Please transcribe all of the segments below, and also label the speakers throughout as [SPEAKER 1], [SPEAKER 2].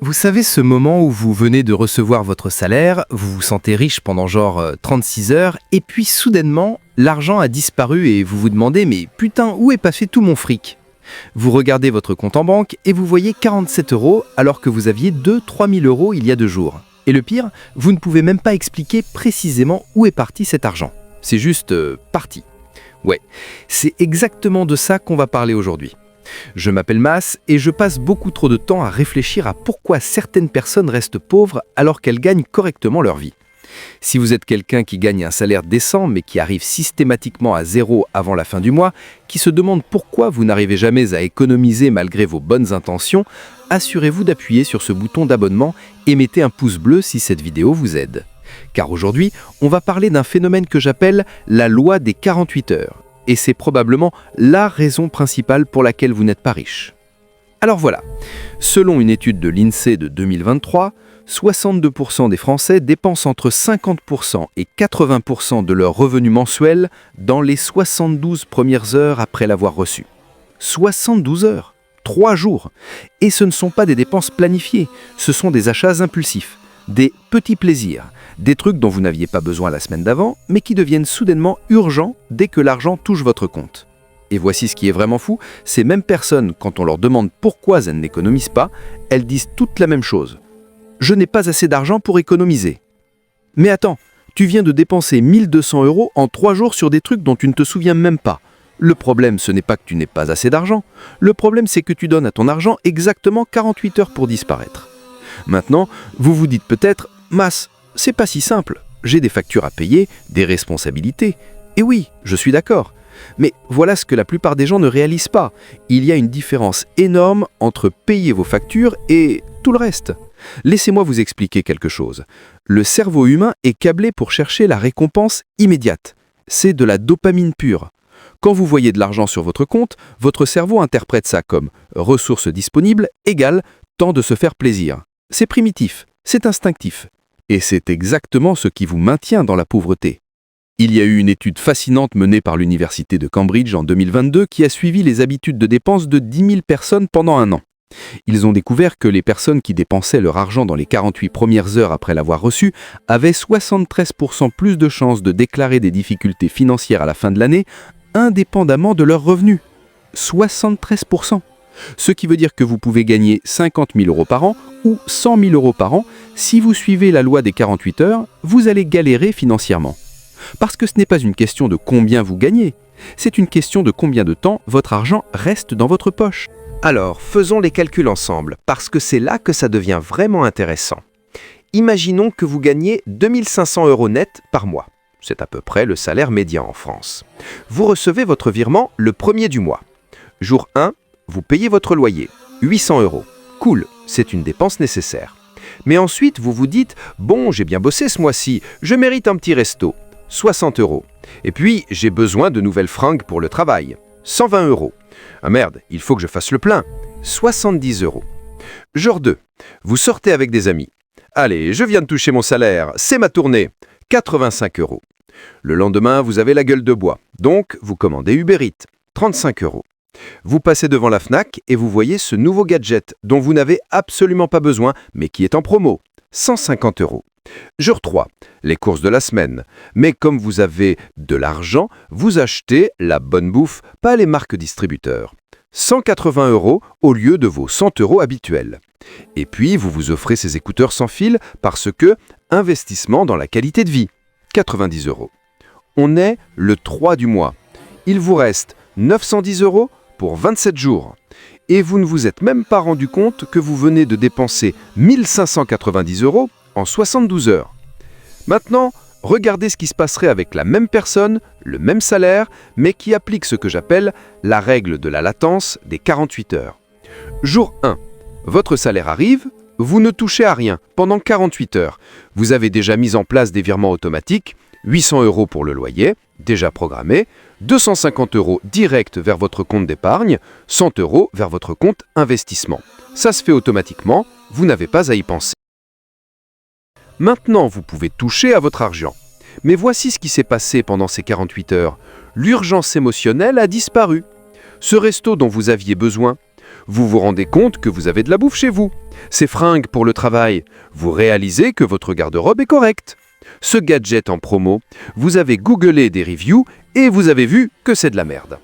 [SPEAKER 1] Vous savez ce moment où vous venez de recevoir votre salaire, vous vous sentez riche pendant genre 36 heures, et puis soudainement, l'argent a disparu et vous vous demandez « mais putain, où est passé tout mon fric ?» Vous regardez votre compte en banque et vous voyez 47 euros alors que vous aviez 2-3 000 euros il y a 2 jours. Et le pire, vous ne pouvez même pas expliquer précisément où est parti cet argent. C'est juste parti. Ouais, c'est exactement de ça qu'on va parler aujourd'hui. Je m'appelle Mas et je passe beaucoup trop de temps à réfléchir à pourquoi certaines personnes restent pauvres alors qu'elles gagnent correctement leur vie. Si vous êtes quelqu'un qui gagne un salaire décent mais qui arrive systématiquement à zéro avant la fin du mois, qui se demande pourquoi vous n'arrivez jamais à économiser malgré vos bonnes intentions, assurez-vous d'appuyer sur ce bouton d'abonnement et mettez un pouce bleu si cette vidéo vous aide. Car aujourd'hui, on va parler d'un phénomène que j'appelle la loi des 48 heures. Et c'est probablement la raison principale pour laquelle vous n'êtes pas riche. Alors voilà, selon une étude de l'INSEE de 2023, 62% des Français dépensent entre 50% et 80% de leur revenu mensuel dans les 72 premières heures après l'avoir reçu. 72 heures, 3 jours. Et ce ne sont pas des dépenses planifiées, ce sont des achats impulsifs, des petits plaisirs, des trucs dont vous n'aviez pas besoin la semaine d'avant, mais qui deviennent soudainement urgents dès que l'argent touche votre compte. Et voici ce qui est vraiment fou, ces mêmes personnes, quand on leur demande pourquoi elles n'économisent pas, elles disent toutes la même chose. Je n'ai pas assez d'argent pour économiser. Mais attends, tu viens de dépenser 1200 euros en 3 jours sur des trucs dont tu ne te souviens même pas. Le problème, ce n'est pas que tu n'aies pas assez d'argent. Le problème, c'est que tu donnes à ton argent exactement 48 heures pour disparaître. Maintenant, vous vous dites peut-être, Mas, c'est pas si simple. J'ai des factures à payer, des responsabilités. Et oui, je suis d'accord. Mais voilà ce que la plupart des gens ne réalisent pas. Il y a une différence énorme entre payer vos factures et tout le reste. Laissez-moi vous expliquer quelque chose. Le cerveau humain est câblé pour chercher la récompense immédiate. C'est de la dopamine pure. Quand vous voyez de l'argent sur votre compte, votre cerveau interprète ça comme ressources disponibles égale temps de se faire plaisir. C'est primitif, c'est instinctif. Et c'est exactement ce qui vous maintient dans la pauvreté. Il y a eu une étude fascinante menée par l'université de Cambridge en 2022 qui a suivi les habitudes de dépenses de 10 000 personnes pendant un an. Ils ont découvert que les personnes qui dépensaient leur argent dans les 48 premières heures après l'avoir reçu avaient 73% plus de chances de déclarer des difficultés financières à la fin de l'année, indépendamment de leurs revenus. 73%. Ce qui veut dire que vous pouvez gagner 50 000 euros par an ou 100 000 euros par an. Si vous suivez la loi des 48 heures, vous allez galérer financièrement. Parce que ce n'est pas une question de combien vous gagnez, c'est une question de combien de temps votre argent reste dans votre poche.
[SPEAKER 2] Alors, faisons les calculs ensemble, parce que c'est là que ça devient vraiment intéressant. Imaginons que vous gagnez 2500 euros net par mois. C'est à peu près le salaire médian en France. Vous recevez votre virement le 1er du mois. Jour 1, vous payez votre loyer, 800 euros. Cool, c'est une dépense nécessaire. Mais ensuite, vous vous dites « Bon, j'ai bien bossé ce mois-ci, je mérite un petit resto. » 60 euros. Et puis, j'ai besoin de nouvelles fringues pour le travail. 120 euros. Ah merde, il faut que je fasse le plein. 70 euros. Jour 2. Vous sortez avec des amis. Allez, je viens de toucher mon salaire, c'est ma tournée. 85 euros. Le lendemain, vous avez la gueule de bois. Donc, vous commandez Uber Eats. 35 euros. Vous passez devant la Fnac et vous voyez ce nouveau gadget dont vous n'avez absolument pas besoin, mais qui est en promo. 150 euros. Jour 3, les courses de la semaine. Mais comme vous avez de l'argent, vous achetez la bonne bouffe, pas les marques distributeurs. 180 euros au lieu de vos 100 euros habituels. Et puis, vous vous offrez ces écouteurs sans fil parce que investissement dans la qualité de vie. 90 euros. On est le 3 du mois. Il vous reste 910 euros pour 27 jours. Et vous ne vous êtes même pas rendu compte que vous venez de dépenser 1590 euros en 72 heures. Maintenant, regardez ce qui se passerait avec la même personne, le même salaire, mais qui applique ce que j'appelle la règle de la latence des 48 heures. Jour 1. Votre salaire arrive, vous ne touchez à rien pendant 48 heures. Vous avez déjà mis en place des virements automatiques, 800 euros pour le loyer, déjà programmé, 250 euros direct vers votre compte d'épargne, 100 euros vers votre compte investissement. Ça se fait automatiquement, vous n'avez pas à y penser. Maintenant, vous pouvez toucher à votre argent. Mais voici ce qui s'est passé pendant ces 48 heures. L'urgence émotionnelle a disparu. Ce resto dont vous aviez besoin, Vous vous rendez compte que vous avez de la bouffe chez vous. Ces fringues pour le travail, vous réalisez que votre garde-robe est correcte. Ce gadget en promo, vous avez googlé des reviews et vous avez vu que c'est de la merde.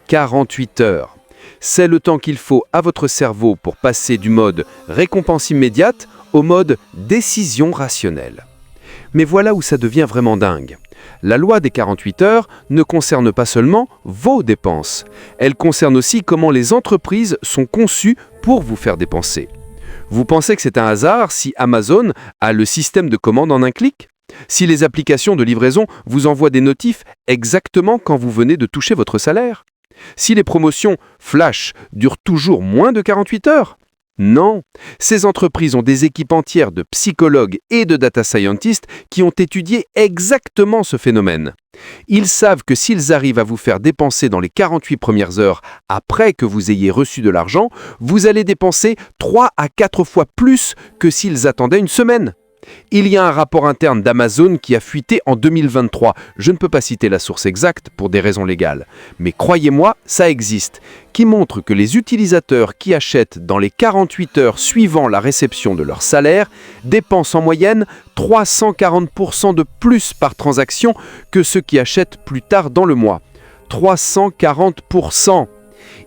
[SPEAKER 2] 48 heures. C'est le temps qu'il faut à votre cerveau pour passer du mode récompense immédiate au mode décision rationnelle. Mais voilà où ça devient vraiment dingue. La loi des 48 heures ne concerne pas seulement vos dépenses. Elle concerne aussi comment les entreprises sont conçues pour vous faire dépenser. Vous pensez que c'est un hasard si Amazon a le système de commande en un clic ? Si les applications de livraison vous envoient des notifs exactement quand vous venez de toucher votre salaire ? Si les promotions flash durent toujours moins de 48 heures ? Non, ces entreprises ont des équipes entières de psychologues et de data scientists qui ont étudié exactement ce phénomène. Ils savent que s'ils arrivent à vous faire dépenser dans les 48 premières heures après que vous ayez reçu de l'argent, vous allez dépenser 3 à 4 fois plus que s'ils attendaient une semaine. Il y a un rapport interne d'Amazon qui a fuité en 2023. Je ne peux pas citer la source exacte pour des raisons légales, mais croyez-moi, ça existe, qui montre que les utilisateurs qui achètent dans les 48 heures suivant la réception de leur salaire dépensent en moyenne 340% de plus par transaction que ceux qui achètent plus tard dans le mois. 340%!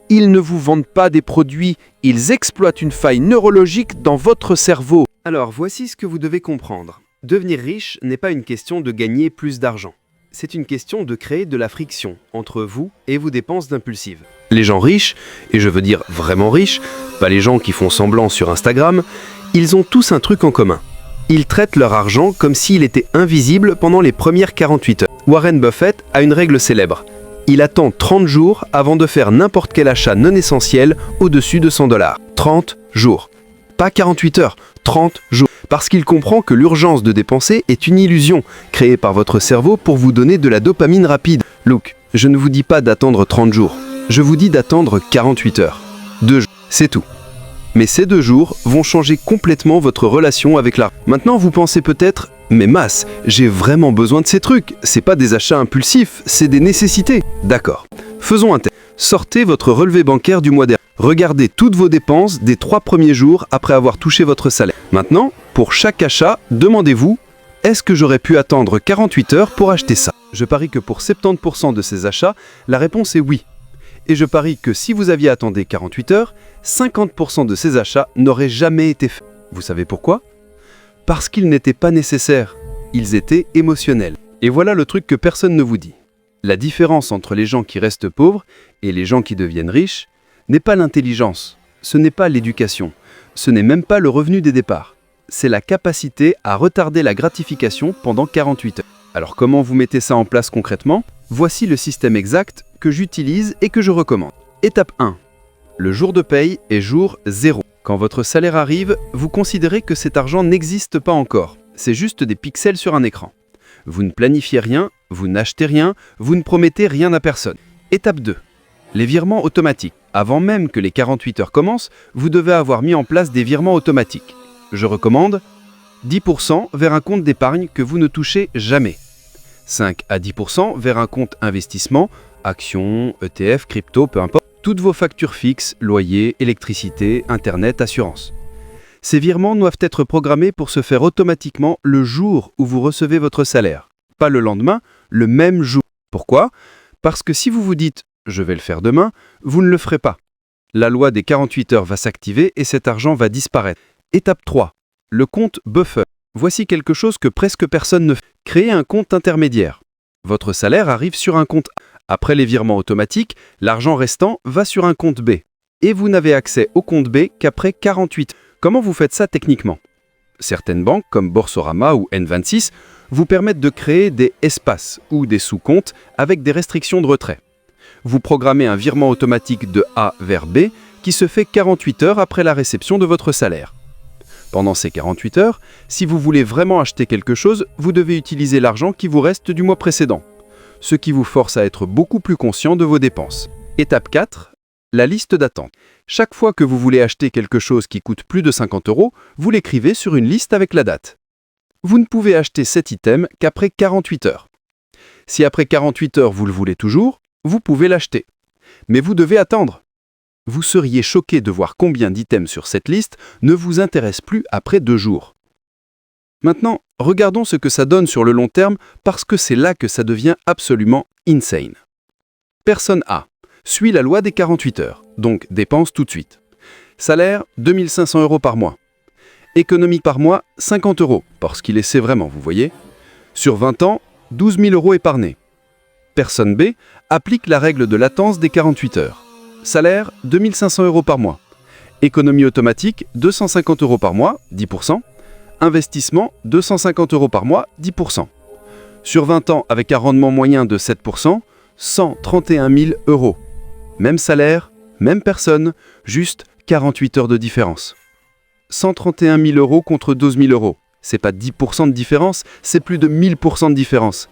[SPEAKER 2] Ils ne vous vendent pas des produits, ils exploitent une faille neurologique dans votre cerveau.
[SPEAKER 1] Alors, voici ce que vous devez comprendre. Devenir riche n'est pas une question de gagner plus d'argent. C'est une question de créer de la friction entre vous et vos dépenses impulsives. Les gens riches, et je veux dire vraiment riches, pas les gens qui font semblant sur Instagram, ils ont tous un truc en commun. Ils traitent leur argent comme s'il était invisible pendant les premières 48 heures. Warren Buffett a une règle célèbre. Il attend 30 jours avant de faire n'importe quel achat non essentiel au-dessus de $100. 30 jours. Pas 48 heures, 30 jours. Parce qu'il comprend que l'urgence de dépenser est une illusion créée par votre cerveau pour vous donner de la dopamine rapide. Look, je ne vous dis pas d'attendre 30 jours. Je vous dis d'attendre 48 heures. 2 jours, c'est tout. Mais ces 2 jours vont changer complètement votre relation avec l'argent. Maintenant, vous pensez peut-être, mais Mas, j'ai vraiment besoin de ces trucs. C'est pas des achats impulsifs, c'est des nécessités. D'accord. Faisons un test. Sortez votre relevé bancaire du mois dernier. Regardez toutes vos dépenses des 3 premiers jours après avoir touché votre salaire. Maintenant, pour chaque achat, demandez-vous, est-ce que j'aurais pu attendre 48 heures pour acheter ça ? Je parie que pour 70% de ces achats, la réponse est oui. Et je parie que si vous aviez attendu 48 heures, 50% de ces achats n'auraient jamais été faits. Vous savez pourquoi ? Parce qu'ils n'étaient pas nécessaires. Ils étaient émotionnels. Et voilà le truc que personne ne vous dit. La différence entre les gens qui restent pauvres et les gens qui deviennent riches n'est pas l'intelligence, ce n'est pas l'éducation, ce n'est même pas le revenu des départs. C'est la capacité à retarder la gratification pendant 48 heures. Alors comment vous mettez ça en place concrètement ? Voici le système exact que j'utilise et que je recommande. Étape 1. Le jour de paye est jour 0. Quand votre salaire arrive, vous considérez que cet argent n'existe pas encore. C'est juste des pixels sur un écran. Vous ne planifiez rien, vous n'achetez rien, vous ne promettez rien à personne. Étape 2. Les virements automatiques. Avant même que les 48 heures commencent, vous devez avoir mis en place des virements automatiques. Je recommande 10% vers un compte d'épargne que vous ne touchez jamais. 5 à 10% vers un compte investissement, actions, ETF, crypto, peu importe. Toutes vos factures fixes, loyer, électricité, internet, assurance. Ces virements doivent être programmés pour se faire automatiquement le jour où vous recevez votre salaire. Pas le lendemain, le même jour. Pourquoi ? Parce que si vous vous dites « je vais le faire demain », vous ne le ferez pas. La loi des 48 heures va s'activer et cet argent va disparaître. Étape 3. Le compte buffer. Voici quelque chose que presque personne ne fait. Créez un compte intermédiaire. Votre salaire arrive sur un compte A. Après les virements automatiques, l'argent restant va sur un compte B. Et vous n'avez accès au compte B qu'après 48 heures. Comment vous faites ça techniquement ? Certaines banques, comme Boursorama ou N26, vous permettent de créer des espaces ou des sous-comptes avec des restrictions de retrait. Vous programmez un virement automatique de A vers B qui se fait 48 heures après la réception de votre salaire. Pendant ces 48 heures, si vous voulez vraiment acheter quelque chose, vous devez utiliser l'argent qui vous reste du mois précédent, ce qui vous force à être beaucoup plus conscient de vos dépenses. Étape 4. La liste d'attente. Chaque fois que vous voulez acheter quelque chose qui coûte plus de 50 €, vous l'écrivez sur une liste avec la date. Vous ne pouvez acheter cet item qu'après 48 heures. Si après 48 heures vous le voulez toujours, vous pouvez l'acheter. Mais vous devez attendre.
[SPEAKER 3] vous seriez choqué de voir combien d'items sur cette liste ne vous intéressent plus après 2 jours. Maintenant, regardons ce que ça donne sur le long terme parce que c'est là que ça devient absolument insane. Personne A suit la loi des 48 heures, donc dépense tout de suite. Salaire, 2500 € par mois. Économie par mois, 50 €, parce qu'il essaie vraiment, vous voyez. Sur 20 ans, 12 000 € épargnés. Personne B applique la règle de latence des 48 heures. Salaire, 2500 € par mois. Économie automatique, 250 € par mois, 10%. Investissement, 250 € par mois, 10%. Sur 20 ans, avec un rendement moyen de 7%, 131 000 €. Même salaire, même personne, juste 48 heures de différence. 131 000 € contre 12 000 €. C'est pas 10% de différence, c'est plus de 1000% de différence.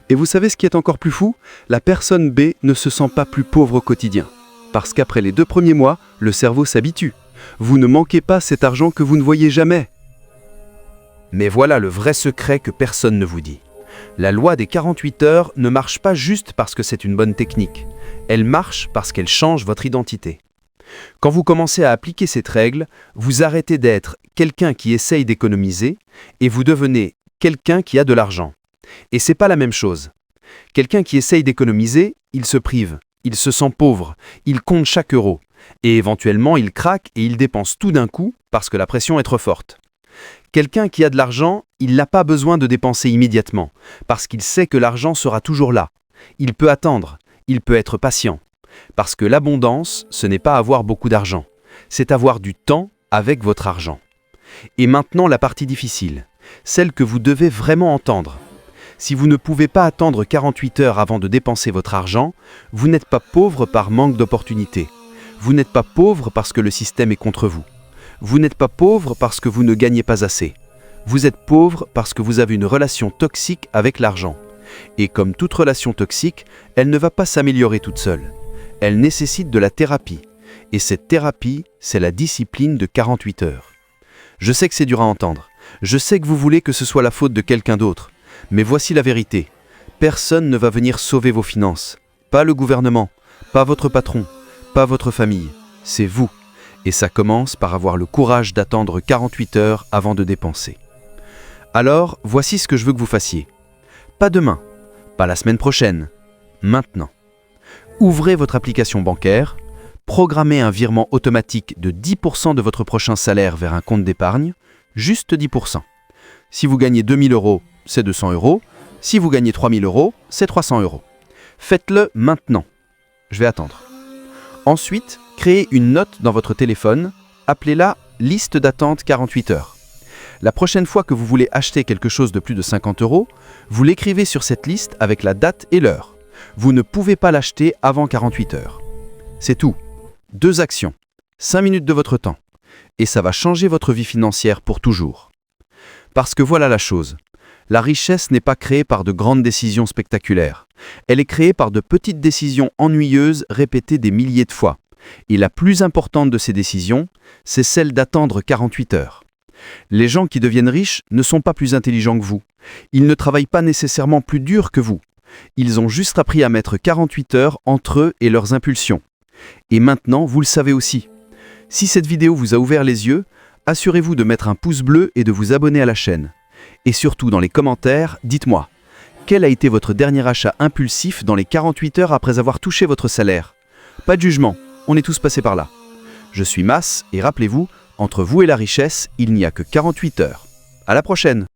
[SPEAKER 3] Et vous savez ce qui est encore plus fou? La personne B ne se sent pas plus pauvre au quotidien. Parce qu'après les 2 premiers mois, le cerveau s'habitue. Vous ne manquez pas cet argent que vous ne voyez jamais.
[SPEAKER 1] Mais voilà le vrai secret que personne ne vous dit. La loi des 48 heures ne marche pas juste parce que c'est une bonne technique. Elle marche parce qu'elle change votre identité. Quand vous commencez à appliquer cette règle, vous arrêtez d'être quelqu'un qui essaye d'économiser et vous devenez quelqu'un qui a de l'argent. Et c'est pas la même chose. Quelqu'un qui essaye d'économiser, il se prive, il se sent pauvre, il compte chaque euro. Et éventuellement, il craque et il dépense tout d'un coup parce que la pression est trop forte. Quelqu'un qui a de l'argent, il n'a pas besoin de dépenser immédiatement, parce qu'il sait que l'argent sera toujours là. Il peut attendre, il peut être patient. Parce que l'abondance, ce n'est pas avoir beaucoup d'argent, c'est avoir du temps avec votre argent. Et maintenant la partie difficile, celle que vous devez vraiment entendre. Si vous ne pouvez pas attendre 48 heures avant de dépenser votre argent, vous n'êtes pas pauvre par manque d'opportunité. Vous n'êtes pas pauvre parce que le système est contre vous. Vous n'êtes pas pauvre parce que vous ne gagnez pas assez. Vous êtes pauvre parce que vous avez une relation toxique avec l'argent. Et comme toute relation toxique, elle ne va pas s'améliorer toute seule. Elle nécessite de la thérapie. Et cette thérapie, c'est la discipline de 48 heures. Je sais que c'est dur à entendre. Je sais que vous voulez que ce soit la faute de quelqu'un d'autre. Mais voici la vérité. Personne ne va venir sauver vos finances. Pas le gouvernement, pas votre patron, pas votre famille. C'est vous. Et ça commence par avoir le courage d'attendre 48 heures avant de dépenser. Alors, voici ce que je veux que vous fassiez. Pas demain, pas la semaine prochaine, maintenant. Ouvrez votre application bancaire, programmez un virement automatique de 10% de votre prochain salaire vers un compte d'épargne, juste 10%. Si vous gagnez 2 000 €, c'est 200 €. Si vous gagnez 3 000 €, c'est 300 €. Faites-le maintenant. Je vais attendre. Ensuite, créez une note dans votre téléphone, appelez-la « liste d'attente 48 heures ». La prochaine fois que vous voulez acheter quelque chose de plus de 50 €, vous l'écrivez sur cette liste avec la date et l'heure. Vous ne pouvez pas l'acheter avant 48 heures. C'est tout. 2 actions, 5 minutes de votre temps. Et ça va changer votre vie financière pour toujours. Parce que voilà la chose. La richesse n'est pas créée par de grandes décisions spectaculaires. Elle est créée par de petites décisions ennuyeuses répétées des milliers de fois. Et la plus importante de ces décisions, c'est celle d'attendre 48 heures. Les gens qui deviennent riches ne sont pas plus intelligents que vous. Ils ne travaillent pas nécessairement plus dur que vous. Ils ont juste appris à mettre 48 heures entre eux et leurs impulsions. Et maintenant, vous le savez aussi. Si cette vidéo vous a ouvert les yeux, assurez-vous de mettre un pouce bleu et de vous abonner à la chaîne. Et surtout, dans les commentaires, dites-moi, quel a été votre dernier achat impulsif dans les 48 heures après avoir touché votre salaire? Pas de jugement, on est tous passés par là. Je suis Mas et rappelez-vous, entre vous et la richesse, il n'y a que 48 heures. À la prochaine!